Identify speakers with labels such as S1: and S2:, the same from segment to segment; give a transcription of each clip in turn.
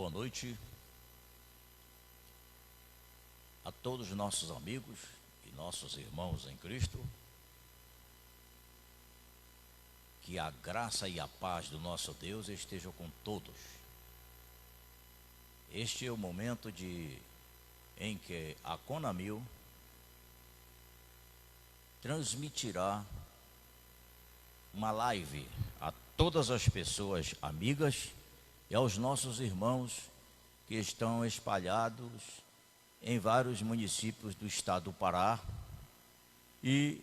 S1: boa noite a todos os nossos amigos e nossos irmãos em Cristo. Que a graça e a paz do nosso Deus estejam com todos. Este é o momento em que a Conamil transmitirá uma live a todas as pessoas amigas e aos nossos irmãos que estão espalhados em vários municípios do estado do Pará. E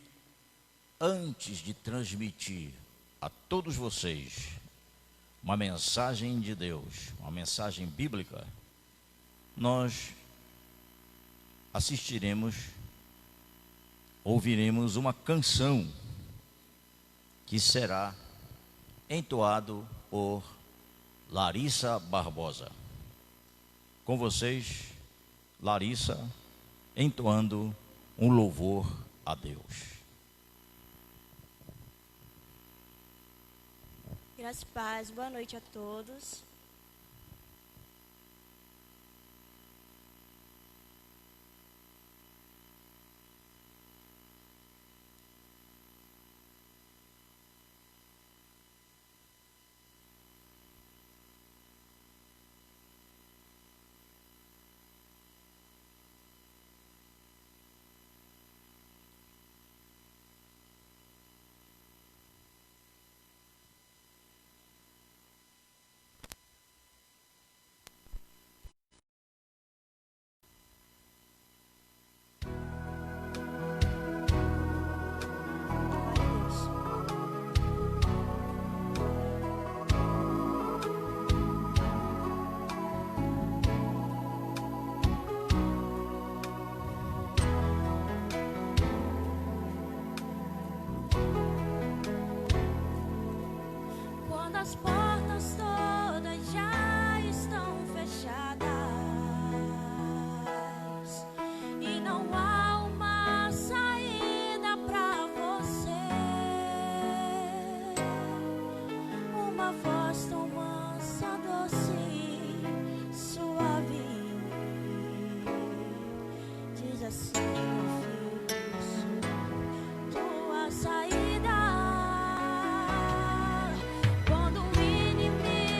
S1: antes de transmitir a todos vocês uma mensagem de Deus, uma mensagem bíblica, nós ouviremos uma canção que será entoado por Larissa Barbosa. Com vocês, Larissa, entoando um louvor a Deus.
S2: Graças e paz, boa noite a todos. Quando as portas todas já estão fechadas e não há uma saída pra você, uma voz tão mansa, doce, suave diz assim: meu filho, tua saída. Quando o inimigo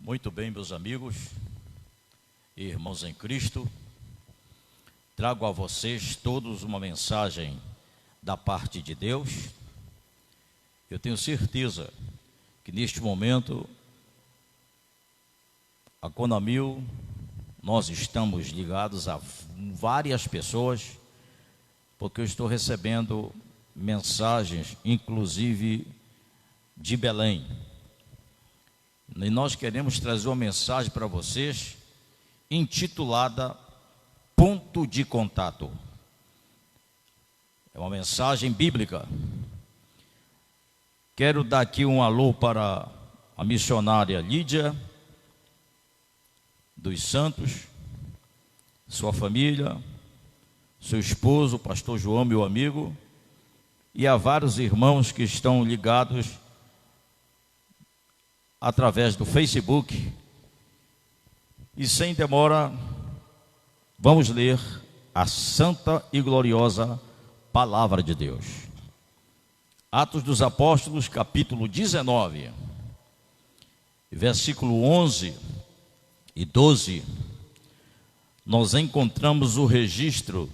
S1: Muito bem, meus amigos e irmãos em Cristo, trago a vocês todos uma mensagem da parte de Deus. Eu tenho certeza que neste momento, a Conamil, nós estamos ligados a várias pessoas, porque eu estou recebendo mensagens, inclusive de Belém. E nós queremos trazer uma mensagem para vocês, intitulada Ponto de Contato. É uma mensagem bíblica. Quero dar aqui um alô para a missionária Lídia dos Santos, sua família, seu esposo, o pastor João, meu amigo, e a vários irmãos que estão ligados através do Facebook. E sem demora, vamos ler a santa e gloriosa Palavra de Deus. Atos dos Apóstolos, capítulo 19, versículo 11 e 12, nós encontramos o registro,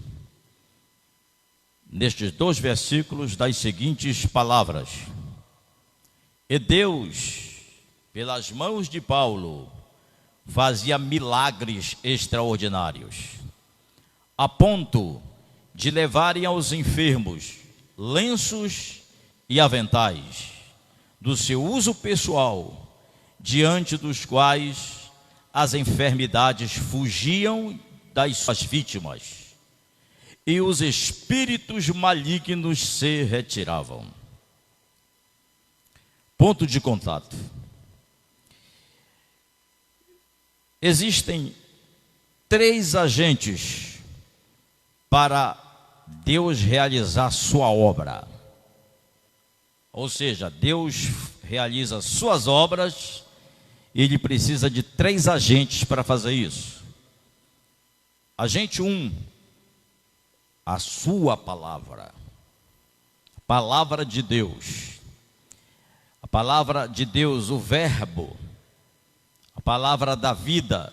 S1: nestes dois versículos, das seguintes palavras: E Deus, pelas mãos de Paulo, fazia milagres extraordinários, a ponto de levarem aos enfermos lenços e aventais do seu uso pessoal, diante dos quais as enfermidades fugiam das suas vítimas e os espíritos malignos se retiravam. Ponto de contato. Existem 3 agentes para Deus realizar sua obra. Ou seja, Deus realiza suas obras e Ele precisa de 3 agentes para fazer isso. Agente 1, a sua palavra. A palavra de Deus. A palavra de Deus, o verbo. A palavra da vida,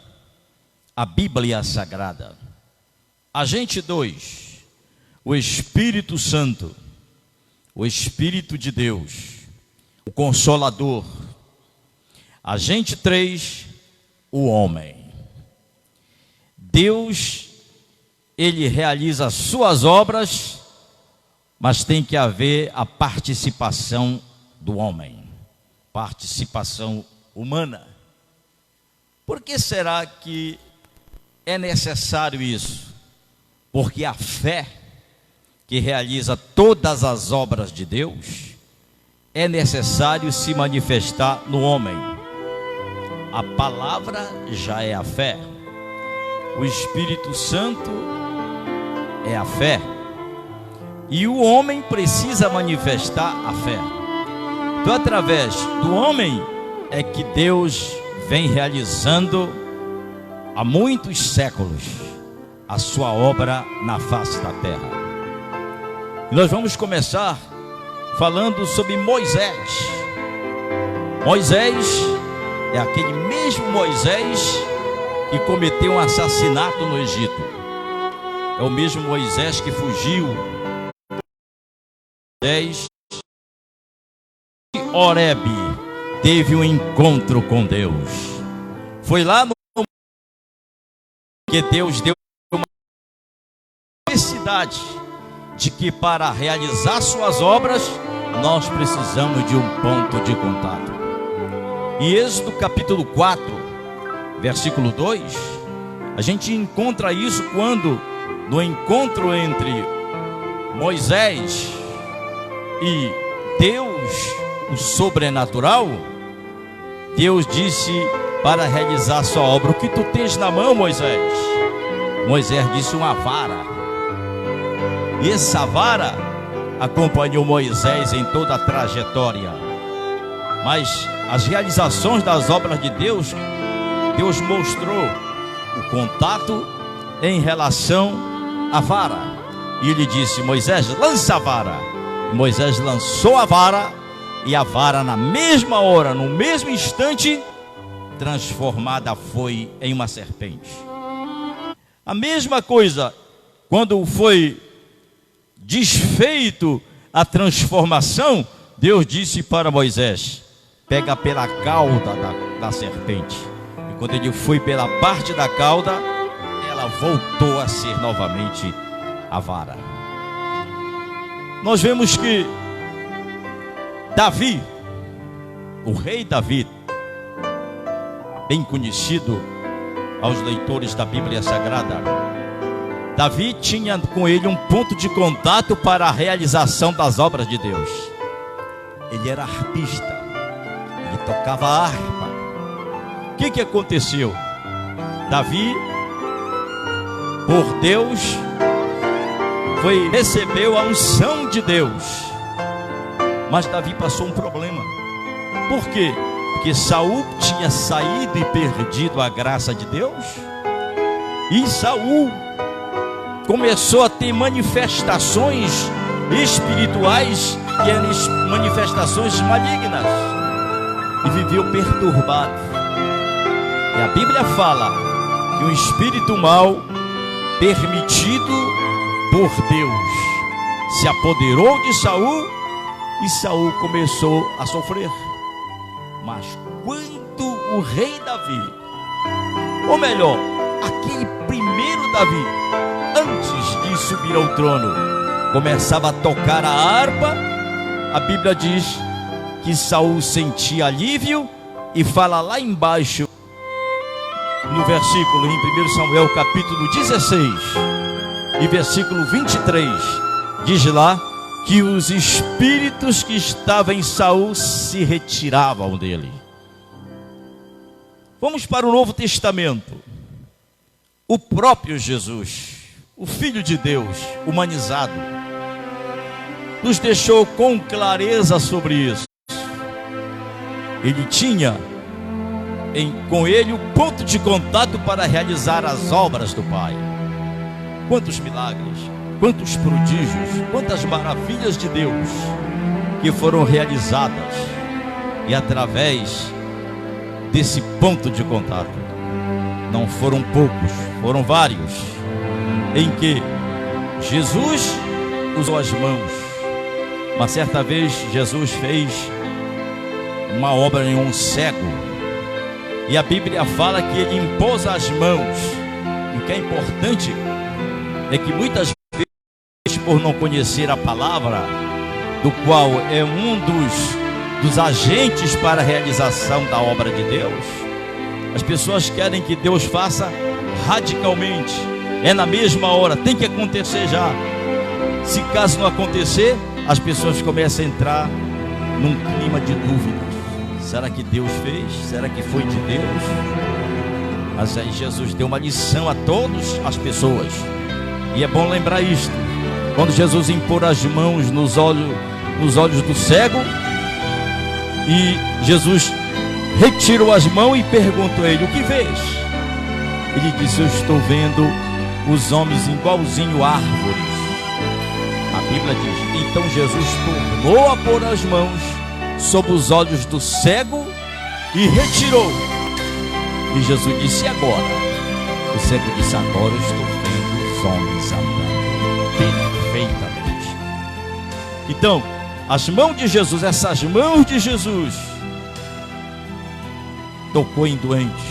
S1: a Bíblia Sagrada. Agente 2, o Espírito Santo, o Espírito de Deus, o Consolador. Agente 3, o homem. Deus, Ele realiza as suas obras, mas tem que haver a participação do homem, participação humana. Por que será que é necessário isso? Porque a fé que realiza todas as obras de Deus, é necessário se manifestar no homem. A palavra já é a fé. O Espírito Santo é a fé. E o homem precisa manifestar a fé. Então, através do homem é que Deus vem realizando há muitos séculos a sua obra na face da terra. E nós vamos começar falando sobre Moisés. Moisés é aquele mesmo Moisés que cometeu um assassinato no Egito. É o mesmo Moisés que fugiu. Moisés de Horebe teve um encontro com Deus. Foi lá no que Deus deu uma necessidade de que para realizar suas obras nós precisamos de um ponto de contato. E Êxodo capítulo 4, versículo 2, a gente encontra isso quando no encontro entre Moisés e Deus, o sobrenatural, Deus disse para realizar sua obra: o que tu tens na mão, Moisés? Moisés disse: uma vara. E essa vara acompanhou Moisés em toda a trajetória. Mas as realizações das obras de Deus, Deus mostrou o contato em relação à vara. E ele disse: Moisés, lança a vara. Moisés lançou a vara, e a vara na mesma hora, no mesmo instante, transformada foi em uma serpente. A mesma coisa, quando foi desfeito a transformação, Deus disse para Moisés: pega pela cauda da serpente. E quando ele foi pela parte da cauda, ela voltou a ser novamente a vara. Nós vemos que Davi, o rei Davi, bem conhecido aos leitores da Bíblia Sagrada, Davi tinha com ele um ponto de contato para a realização das obras de Deus. Ele era arpista, ele tocava harpa. O que aconteceu? Davi, por Deus, recebeu a unção de Deus. Mas Davi passou um problema. Por quê? Porque Saul tinha saído e perdido a graça de Deus. E Saul começou a ter manifestações espirituais, que eram manifestações malignas, e viveu perturbado. E a Bíblia fala que um espírito mau, permitido por Deus, se apoderou de Saul, e Saul começou a sofrer. Mas quando o rei Davi, ou melhor, aquele primeiro Davi, antes de subir ao trono, começava a tocar a harpa, a Bíblia diz que Saul sentia alívio, e fala lá embaixo, no versículo, em 1 Samuel capítulo 16, e versículo 23, diz lá que os espíritos que estavam em Saul se retiravam dele. Vamos para o Novo Testamento. O próprio Jesus, o Filho de Deus, humanizado, nos deixou com clareza sobre isso. Ele tinha com ele o ponto de contato para realizar as obras do Pai. Quantos milagres, quantos prodígios, quantas maravilhas de Deus que foram realizadas, e através desse ponto de contato, não foram poucos, foram vários, em que Jesus usou as mãos. Uma certa vez Jesus fez uma obra em um cego, e a Bíblia fala que ele impôs as mãos. E o que é importante é que muitas vezes, por não conhecer a palavra, do qual é um dos agentes para a realização da obra de Deus, as pessoas querem que Deus faça radicalmente, é na mesma hora, tem que acontecer já. Se caso não acontecer, as pessoas começam a entrar num clima de dúvida. Será que Deus fez? Será que foi de Deus? Mas aí Jesus deu uma lição a todas as pessoas, e é bom lembrar isto. Quando Jesus impôs as mãos nos olhos do cego, e Jesus retirou as mãos e perguntou a ele: o que vês? Ele disse: eu estou vendo os homens igualzinho árvores. A Bíblia diz: então Jesus tornou a pôr as mãos sobre os olhos do cego e retirou. E Jesus disse: e agora? O cego disse: agora eu estou vendo os homens andando perfeitamente. Então, as mãos de Jesus, essas mãos de Jesus, tocou em doentes.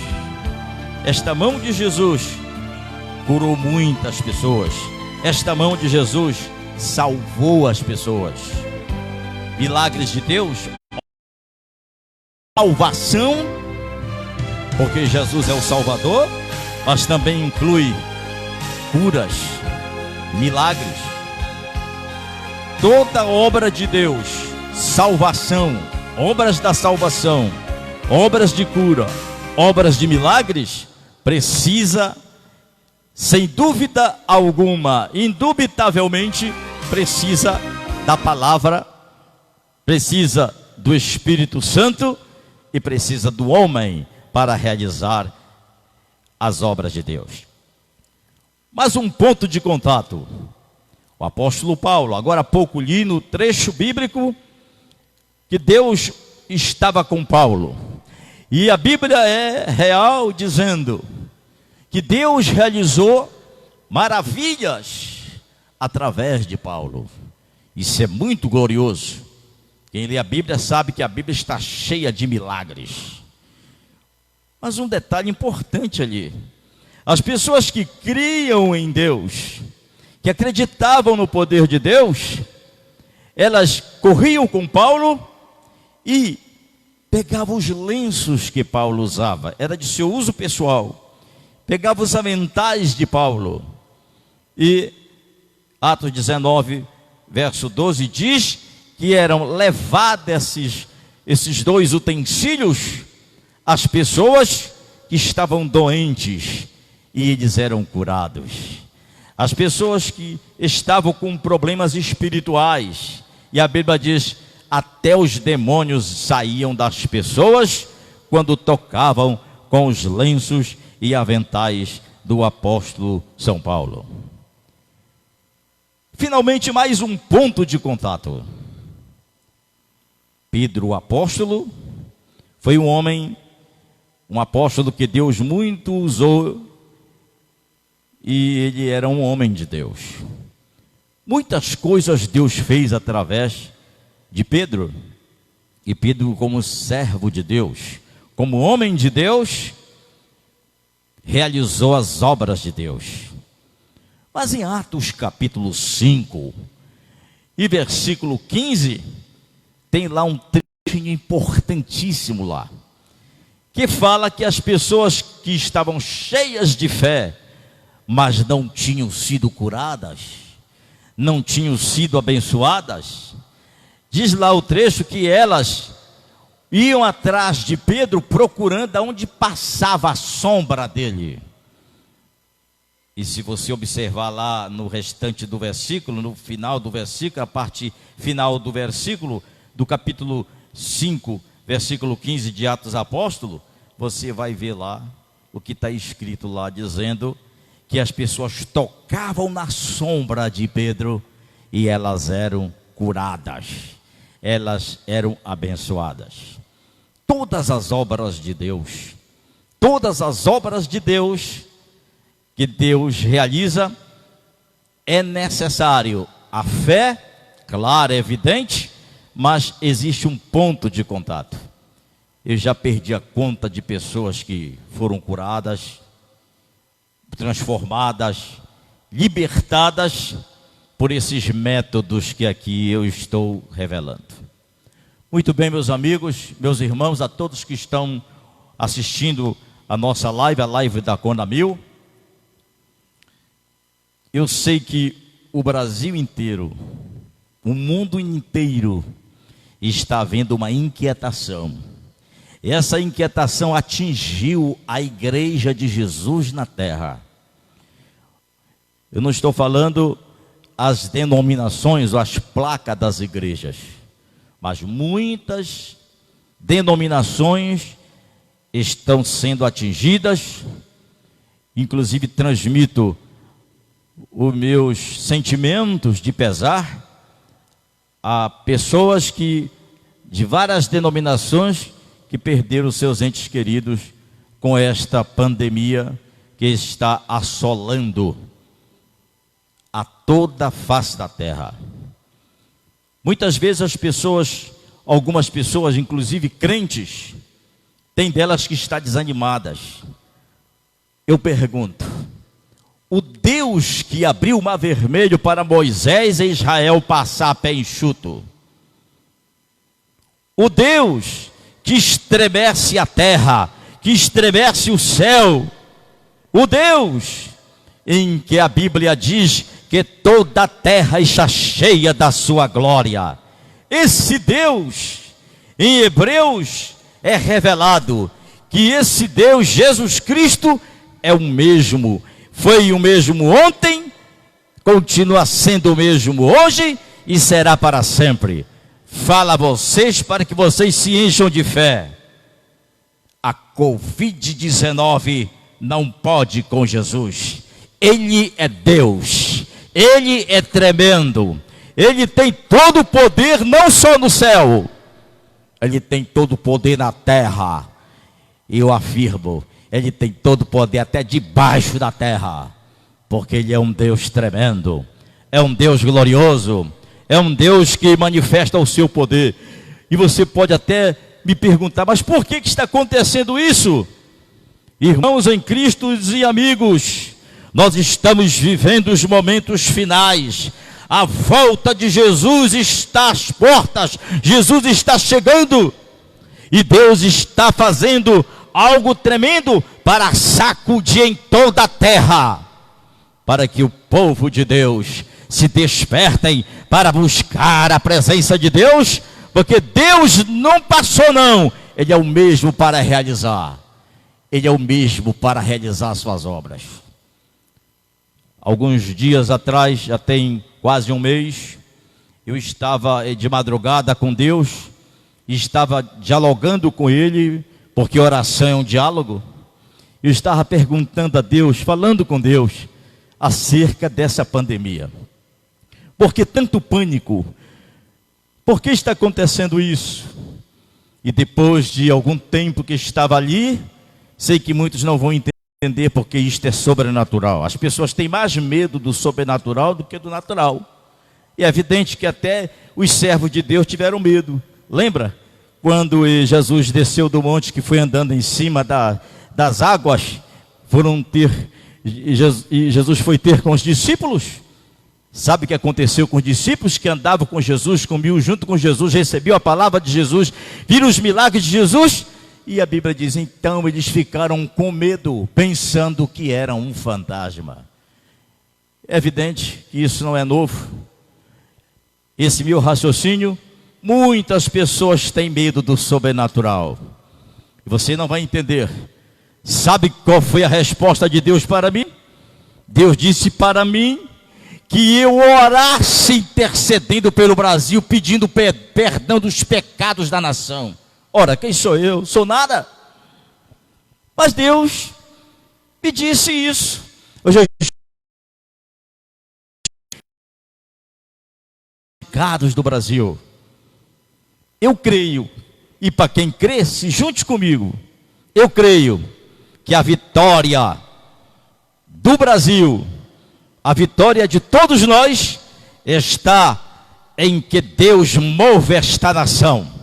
S1: Esta mão de Jesus curou muitas pessoas. Esta mão de Jesus salvou as pessoas. Milagres de Deus, salvação, porque Jesus é o Salvador, mas também inclui curas, milagres. Toda obra de Deus, salvação, obras da salvação, obras de cura, obras de milagres, precisa, sem dúvida alguma, indubitavelmente, precisa da palavra, precisa do Espírito Santo e precisa do homem para realizar as obras de Deus. Mas um ponto de contato. O apóstolo Paulo, agora há pouco li no trecho bíblico que Deus estava com Paulo. E a Bíblia é real dizendo que Deus realizou maravilhas através de Paulo. Isso é muito glorioso. Quem lê a Bíblia sabe que a Bíblia está cheia de milagres. Mas um detalhe importante ali: as pessoas que criam em Deus, que acreditavam no poder de Deus, elas corriam com Paulo e pegavam os lenços que Paulo usava, era de seu uso pessoal, pegavam os aventais de Paulo. E Atos 19, verso 12 diz que eram levados esses dois utensílios às pessoas que estavam doentes, e eles eram curados. As pessoas que estavam com problemas espirituais, e a Bíblia diz, até os demônios saíam das pessoas quando tocavam com os lenços e aventais do apóstolo São Paulo. Finalmente, mais um ponto de contato. Pedro, o apóstolo, foi um homem, um apóstolo que Deus muito usou, e ele era um homem de Deus. Muitas coisas Deus fez através de Pedro, e Pedro, como servo de Deus, como homem de Deus, realizou as obras de Deus. Mas em Atos capítulo 5 e versículo 15, tem lá um trechinho importantíssimo lá, que fala que as pessoas que estavam cheias de fé, mas não tinham sido curadas, não tinham sido abençoadas, diz lá o trecho que elas iam atrás de Pedro procurando aonde passava a sombra dele. E se você observar lá no restante do versículo, no final do versículo, a parte final do versículo, do capítulo 5, versículo 15 de Atos Apóstolos, você vai ver lá o que está escrito lá, dizendo que as pessoas tocavam na sombra de Pedro e elas eram curadas, elas eram abençoadas. Todas as obras de Deus, todas as obras de Deus que Deus realiza, é necessário a fé, claro, é evidente, mas existe um ponto de contato. Eu já perdi a conta de pessoas que foram curadas, transformadas, libertadas por esses métodos que aqui eu estou revelando. Muito bem, meus amigos, meus irmãos, a todos que estão assistindo a nossa live, a live da Conamil. Eu sei que o Brasil inteiro, o mundo inteiro, está havendo uma inquietação. Essa inquietação atingiu a igreja de Jesus na terra. Eu não estou falando as denominações ou as placas das igrejas, mas muitas denominações estão sendo atingidas. Inclusive transmito os meus sentimentos de pesar a pessoas que, de várias denominações, que perderam seus entes queridos com esta pandemia que está assolando a toda a face da terra. Muitas vezes as pessoas, algumas pessoas, inclusive crentes, tem delas que estão desanimadas. Eu pergunto, o Deus que abriu o mar vermelho para Moisés e Israel passar a pé enxuto, o Deus que estremece a terra, que estremece o céu, o Deus em que a Bíblia diz que toda a terra está cheia da sua glória, esse Deus, em Hebreus é revelado que esse Deus, Jesus Cristo, é o mesmo, foi o mesmo ontem, continua sendo o mesmo hoje e será para sempre. Fala a vocês para que vocês se encham de fé. A Covid-19 não pode com Jesus. Ele é Deus, Ele é tremendo, Ele tem todo o poder, não só no céu, Ele tem todo o poder na terra. E eu afirmo, Ele tem todo o poder até debaixo da terra, porque Ele é um Deus tremendo, é um Deus glorioso, é um Deus que manifesta o seu poder. E você pode até me perguntar, mas por que está acontecendo isso? Irmãos em Cristo e amigos, nós estamos vivendo os momentos finais. A volta de Jesus está às portas, Jesus está chegando, e Deus está fazendo algo tremendo para sacudir em toda a terra, para que o povo de Deus se despertem para buscar a presença de Deus, porque Deus não passou não, Ele é o mesmo para realizar, Ele é o mesmo para realizar suas obras. Alguns dias atrás, já tem quase um mês, eu estava de madrugada com Deus, e estava dialogando com Ele, porque oração é um diálogo. Eu estava perguntando a Deus, falando com Deus, acerca dessa pandemia. Por que tanto pânico? Por que está acontecendo isso? E depois de algum tempo que estava ali, sei que muitos não vão entender porque isto é sobrenatural. As pessoas têm mais medo do sobrenatural do que do natural. E é evidente que até os servos de Deus tiveram medo. Lembra? Quando Jesus desceu do monte, que foi andando em cima das águas, e Jesus foi ter com os discípulos. Sabe o que aconteceu com os discípulos que andavam com Jesus, comiam junto com Jesus, recebiam a palavra de Jesus, viram os milagres de Jesus? E a Bíblia diz, então eles ficaram com medo, pensando que era um fantasma. É evidente que isso não é novo. Esse meu raciocínio, muitas pessoas têm medo do sobrenatural. E você não vai entender. Sabe qual foi a resposta de Deus para mim? Deus disse para mim que eu orasse intercedendo pelo Brasil, pedindo perdão dos pecados da nação. Ora, quem sou eu? Sou nada. Mas Deus me disse isso. Hoje pecados do Brasil. Eu creio, e para quem crê, se junte comigo. Eu creio que a vitória do Brasil, a vitória de todos nós, está em que Deus move esta nação.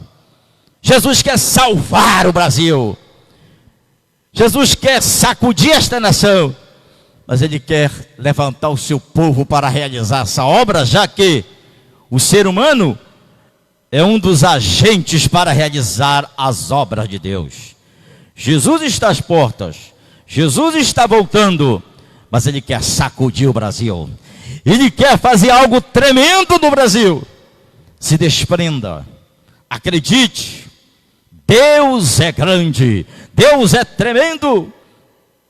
S1: Jesus quer salvar o Brasil. Jesus quer sacudir esta nação. Mas Ele quer levantar o seu povo para realizar essa obra, já que o ser humano é um dos agentes para realizar as obras de Deus. Jesus está às portas. Jesus está voltando. Mas Ele quer sacudir o Brasil. Ele quer fazer algo tremendo no Brasil. Se desprenda. Acredite. Deus é grande. Deus é tremendo.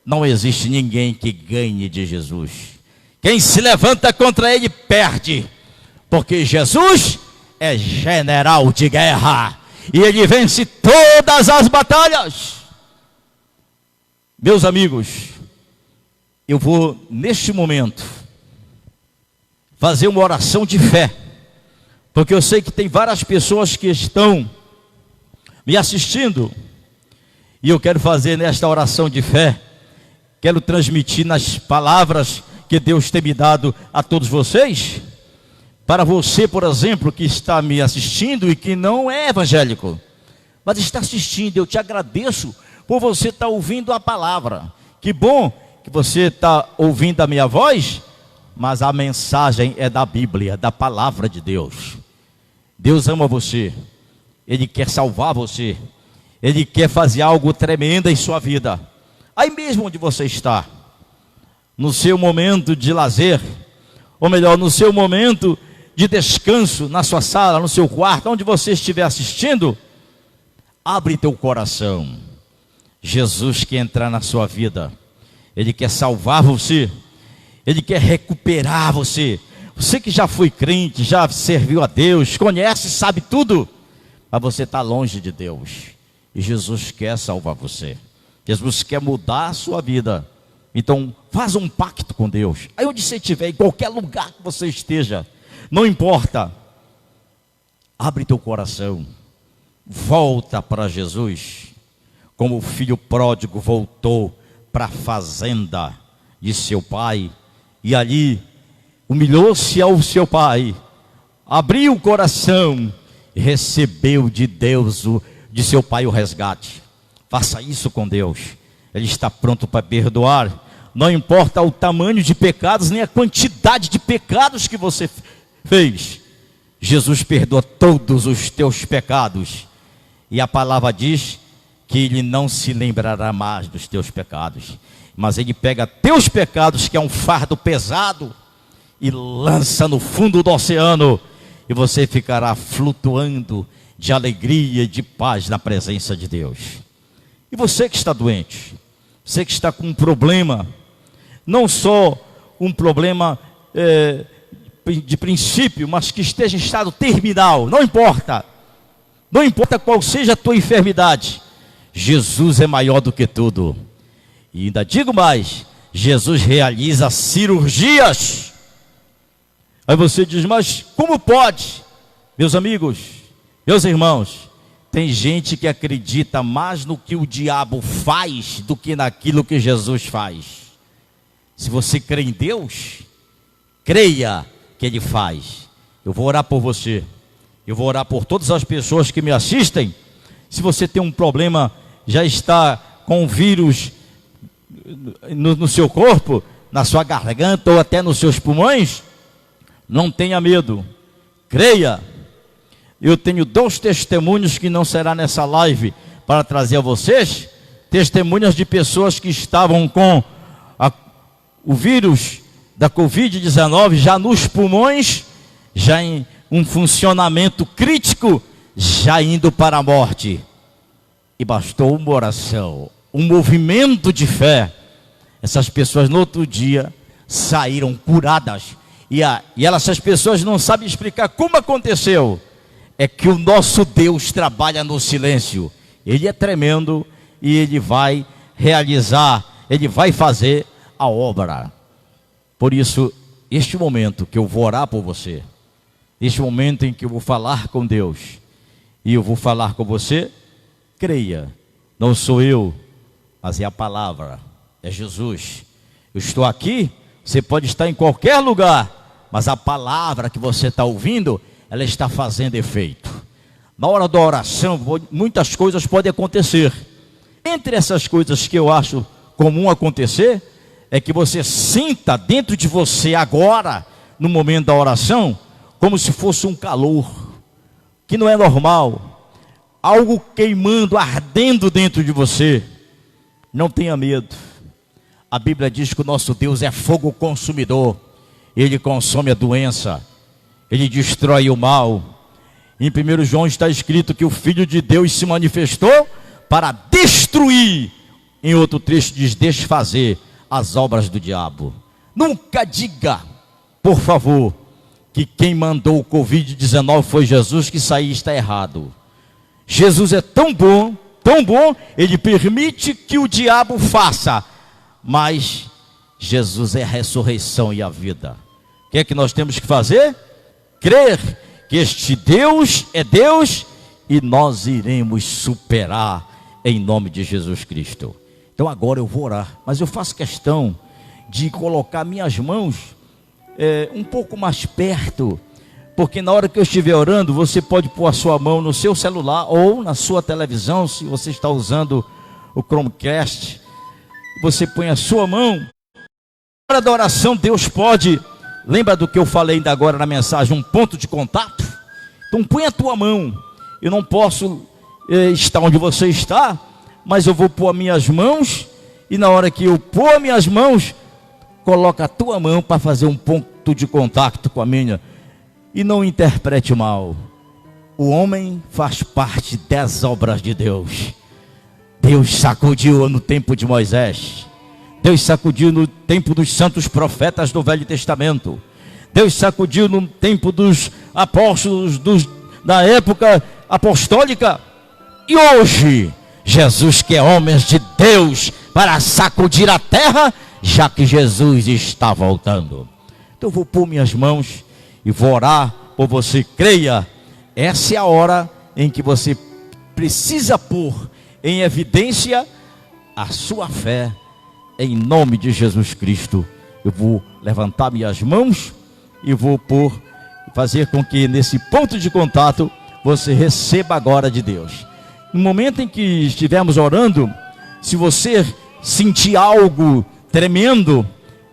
S1: Não existe ninguém que ganhe de Jesus. Quem se levanta contra Ele perde. Porque Jesus é general de guerra. E Ele vence todas as batalhas. Meus amigos, eu vou neste momento fazer uma oração de fé. Porque eu sei que tem várias pessoas que estão me assistindo. E eu quero fazer nesta oração de fé. Quero transmitir nas palavras que Deus tem me dado a todos vocês. Para você, por exemplo, que está me assistindo e que não é evangélico, mas está assistindo, eu te agradeço por você estar ouvindo a palavra. Que bom que você está ouvindo a minha voz, mas a mensagem é da Bíblia, da palavra de Deus. Deus ama você, Ele quer salvar você, Ele quer fazer algo tremendo em sua vida. Aí mesmo onde você está, no seu momento de lazer, ou melhor, no seu momento de descanso, na sua sala, no seu quarto, onde você estiver assistindo, abre teu coração. Jesus quer entrar na sua vida. Ele quer salvar você. Ele quer recuperar você. Você que já foi crente, já serviu a Deus, conhece, sabe tudo, mas você está longe de Deus. E Jesus quer salvar você. Jesus quer mudar a sua vida. Então, faz um pacto com Deus. Aí onde você estiver, em qualquer lugar que você esteja, não importa. Abre teu coração. Volta para Jesus. como o filho pródigo voltou para a fazenda de seu pai, e ali humilhou-se ao seu pai, abriu o coração e recebeu de Deus, de seu pai, o resgate. Faça isso com Deus. Ele está pronto para perdoar. Não importa o tamanho de pecados, nem a quantidade de pecados que você fez. Jesus perdoa todos os teus pecados. E a palavra diz que Ele não se lembrará mais dos teus pecados. Mas Ele pega teus pecados, que é um fardo pesado, e lança no fundo do oceano. E você ficará flutuando de alegria e de paz na presença de Deus. E você que está doente, você que está com um problema, não só um problema de princípio, mas que esteja em estado terminal, não importa qual seja a tua enfermidade, Jesus é maior do que tudo. E ainda digo mais, Jesus realiza cirurgias. Aí você diz, mas como pode? Meus amigos, meus irmãos, tem gente que acredita mais no que o diabo faz do que naquilo que Jesus faz. Se você crê em Deus, creia que Ele faz. Eu vou orar por você. Eu vou orar por todas as pessoas que me assistem. Se você tem um problema, já está com um vírus no seu corpo, na sua garganta ou até nos seus pulmões, não tenha medo. Creia. Eu tenho 2 testemunhos que não será nessa live para trazer a vocês. Testemunhas de pessoas que estavam com o vírus da Covid-19 já nos pulmões, já em um funcionamento crítico, já indo para a morte. E bastou uma oração, um movimento de fé. Essas pessoas no outro dia saíram curadas. E essas pessoas não sabem explicar como aconteceu. É que o nosso Deus trabalha no silêncio. Ele é tremendo e Ele vai realizar, Ele vai fazer a obra. Por isso, este momento que eu vou orar por você, este momento em que eu vou falar com Deus, e eu vou falar com você, creia, não sou eu, mas é a palavra, é Jesus. Eu estou aqui, você pode estar em qualquer lugar, mas a palavra que você está ouvindo, ela está fazendo efeito. Na hora da oração, muitas coisas podem acontecer. Entre essas coisas que eu acho comum acontecer, é que você sinta dentro de você agora, no momento da oração, como se fosse um calor, que não é normal, algo queimando, ardendo dentro de você. Não tenha medo. A Bíblia diz que o nosso Deus é fogo consumidor. Ele consome a doença, Ele destrói o mal. Em 1 João está escrito que o Filho de Deus se manifestou para destruir. Em outro trecho diz desfazer as obras do diabo. Nunca diga, por favor, que quem mandou o Covid-19 foi Jesus, que isso aí está errado. Jesus é tão bom, Ele permite que o diabo faça, mas Jesus é a ressurreição e a vida. O que é que nós temos que fazer? Crer que este Deus é Deus e nós iremos superar em nome de Jesus Cristo. Então agora eu vou orar, mas eu faço questão de colocar minhas mãos um pouco mais perto, porque na hora que eu estiver orando, você pode pôr a sua mão no seu celular ou na sua televisão, se você está usando o Chromecast, você põe a sua mão. Na hora da oração, Deus pode, lembra do que eu falei ainda agora na mensagem, um ponto de contato? Então põe a tua mão. Eu não posso estar onde você está, mas eu vou pôr as minhas mãos, e na hora que eu pôr as minhas mãos, coloca a tua mão para fazer um ponto de contato com a minha. E não interprete mal. O homem faz parte das obras de Deus. Deus sacudiu no tempo de Moisés. Deus sacudiu no tempo dos santos profetas do Velho Testamento. Deus sacudiu no tempo dos apóstolos da época apostólica. E hoje, Jesus quer homens de Deus para sacudir a terra, já que Jesus está voltando. Então eu vou pôr minhas mãos e vou orar por você. Creia, essa é a hora em que você precisa pôr em evidência a sua fé, em nome de Jesus Cristo. Eu vou levantar minhas mãos e vou fazer com que nesse ponto de contato você receba agora de Deus. No momento em que estivermos orando, se você sentir algo tremendo,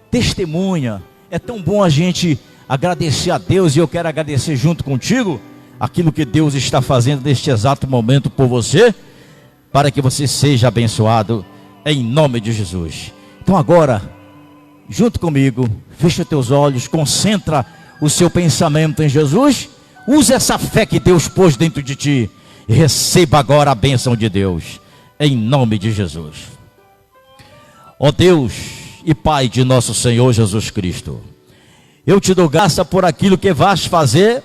S1: testemunha. É tão bom a gente agradecer a Deus, e eu quero agradecer junto contigo aquilo que Deus está fazendo neste exato momento por você, para que você seja abençoado em nome de Jesus. Então agora, junto comigo, fecha teus olhos, concentra o seu pensamento em Jesus, use essa fé que Deus pôs dentro de ti e receba agora a bênção de Deus, em nome de Jesus. Ó Deus e Pai de nosso Senhor Jesus Cristo, eu te dou graça por aquilo que vais fazer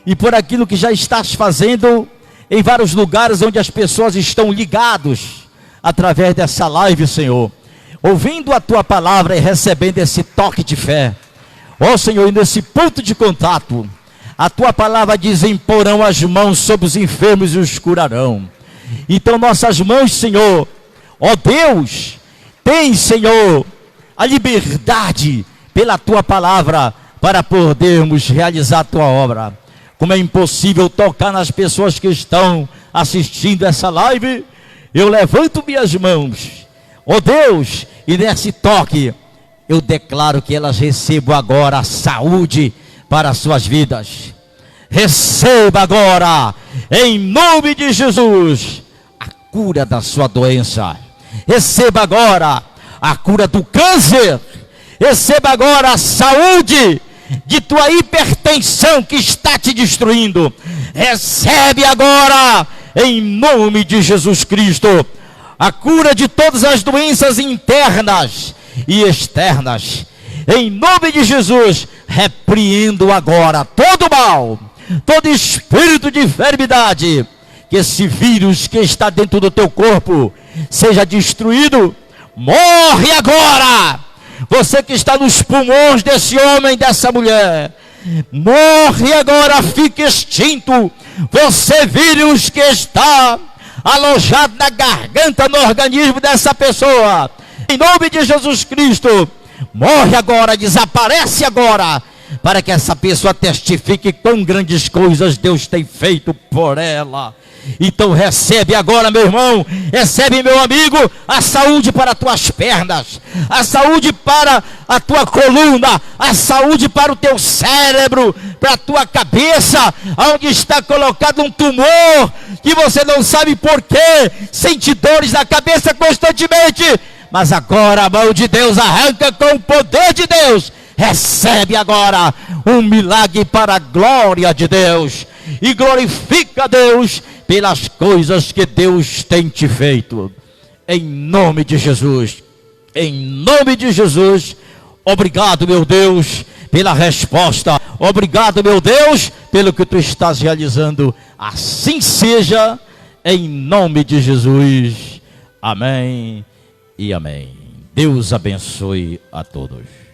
S1: e por aquilo que já estás fazendo em vários lugares onde as pessoas estão ligados através dessa live, Senhor, ouvindo a tua palavra e recebendo esse toque de fé. Ó Senhor, e nesse ponto de contato, a tua palavra diz: imporão as mãos sobre os enfermos e os curarão. Então nossas mãos, Senhor, ó Deus, tem, Senhor, a liberdade pela tua palavra para podermos realizar a tua obra. Como é impossível tocar nas pessoas que estão assistindo essa live, eu levanto minhas mãos, ó Deus, e nesse toque eu declaro que elas recebam agora a saúde para as suas vidas. Receba agora, em nome de Jesus, a cura da sua doença. Receba agora a cura do câncer. Receba agora a saúde de tua hipertensão que está te destruindo. Recebe agora, em nome de Jesus Cristo, a cura de todas as doenças internas e externas. Em nome de Jesus, repreendo agora todo mal, todo espírito de enfermidade, que esse vírus que está dentro do teu corpo seja destruído. Morre agora! Você que está nos pulmões desse homem, dessa mulher, morre agora, fique extinto. Você vírus que está alojado na garganta, no organismo dessa pessoa, em nome de Jesus Cristo, morre agora, desaparece agora, para que essa pessoa testifique quão grandes coisas Deus tem feito por ela. Então recebe agora, meu irmão, recebe, meu amigo, a saúde para as tuas pernas, a saúde para a tua coluna, a saúde para o teu cérebro, para a tua cabeça, onde está colocado um tumor, que você não sabe porquê, sente dores na cabeça constantemente, mas agora a mão de Deus arranca com o poder de Deus. Recebe agora um milagre para a glória de Deus, e glorifica a Deus pelas coisas que Deus tem te feito, em nome de Jesus, em nome de Jesus. Obrigado, meu Deus, pela resposta, obrigado, meu Deus, pelo que tu estás realizando. Assim seja, em nome de Jesus, amém e amém. Deus abençoe a todos.